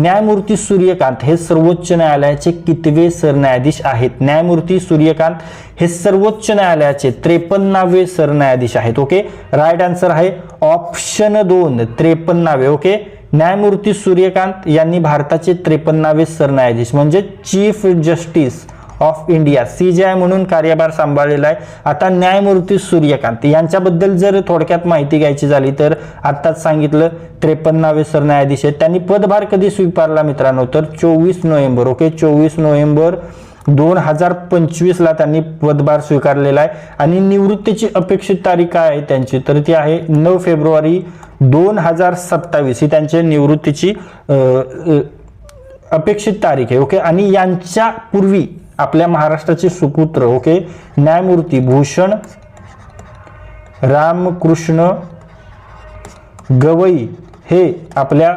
न्यायमूर्ती सूर्यकांत हे सर्वोच्च न्यायालयाचे कितवे सरन्यायाधीश आहेत? न्यायमूर्ती सूर्यकांत हे सर्वोच्च न्यायालयाचे 53वे सरन्यायाधीश आहेत. ओके, राईट आन्सर आहे ऑप्शन 2 53वे. ओके, न्यायमूर्ती सूर्यकांत यांनी भारताचे 53वे सरन्यायाधीश म्हणजे chief justice of India CJI म्हणून कार्यभार सांभाळलेला आहे. आता न्यायमूर्ती सूर्यकांत यांच्याबद्दल जर थोडक्यात माहिती घ्यायची झाली तर आत्ताच सांगितलं 53वे सरन्यायाधीश आहेत. त्यांनी पदभार कधी स्वीकारला मित्रांनो? तर 24 नोव्हेंबर. ओके, 24 नोव्हेंबर 2025 ला त्यांनी पदभार स्वीकारलेला आहे. आणि निवृत्तीची अपेक्षित तारीख काय आहे त्यांची? तर ती आहे 9 फेब्रुवारी 2027 ही त्यांच्या निवृत्तीची अपेक्षित तारीख आहे. ओके, आणि यांच्या पूर्वी आपल्या महाराष्ट्राचे सुपुत्र ओके न्यायमूर्ती भूषण रामकृष्ण गवई हे आपल्या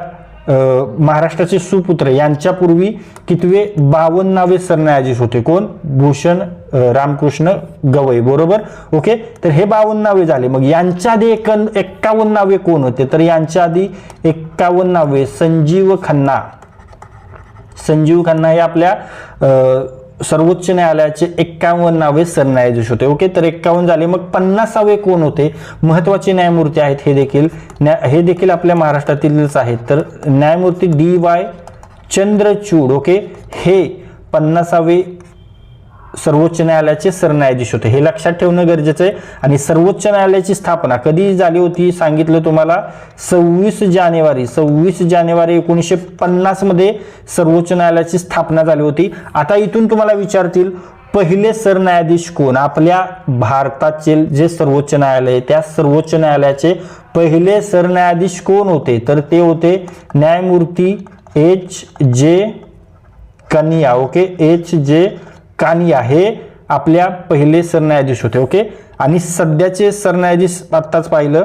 महाराष्ट्राचे सुपुत्र यांच्यापूर्वी कितवे 52वे सरन्यायाधीश होते? कोण? भूषण रामकृष्ण गवई. बरोबर. ओके, तर हे 52वे झाले. मग यांच्या आधी 51वे कोण होते? तर यांच्या आधी 51वे संजीव खन्ना. संजीव खन्ना हे आपल्या सर्वोच्च न्यायालयाचे 51वे सरन्यायाधीश होते. ओके, तर 51 झाले. मग 50वे कोण होते? महत्वाचे न्यायमूर्ती आहेत हे देखील आपल्या महाराष्ट्रातीलच आहेत. तर न्यायमूर्ती DY चंद्रचूड ओके हे 50वे सर्वोच्च न्यायालयाचे सरन्यायाधीश होते. हे लक्षात ठेवणं गरजेचं आहे. आणि सर्वोच्च न्यायालयाची स्थापना कधी झाली होती सांगितलं तुम्हाला? 26 जानेवारी 1950 मध्ये सर्वोच्च न्यायालयाची स्थापना झाली होती. आता इथून तुम्हाला विचारतील पहिले सरन्यायाधीश कोण? आपल्या भारताचे जे सर्वोच्च न्यायालय आहे त्या सर्वोच्च न्यायालयाचे पहिले सरन्यायाधीश कोण होते? तर ते होते न्यायमूर्ती HJ Kania. Okay, HJ Kania हे आपल्या पहिले सरन्यायाधीश होते. ओके, आणि सध्याचे सरन्यायाधीश आत्ताच पाहिलं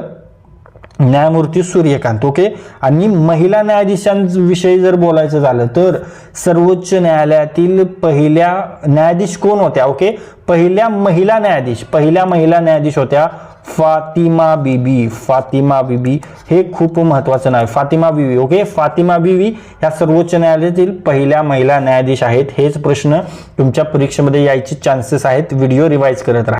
न्यायमूर्ती सूर्यकांत. ओके, आणि महिला न्यायाधीशांविषयी जर बोलायचं झालं तर सर्वोच्च न्यायालयातील पहिल्या न्यायाधीश कोण होत्या? ओके, पहिल्या महिला न्यायाधीश होत्या फातिमा बीबी. फातिमा बीबी हे खूप महत्वाचं नाव. फातिमा बीबी. ओके, फातिमा बीबी या सर्वोच्च न्यायालयातील पहिल्या महिला न्यायाधीश आहेत. हेच प्रश्न तुमच्या परीक्षेमध्ये यायचे चान्सेस आहेत. व्हिडिओ रिवाइज करत राहा.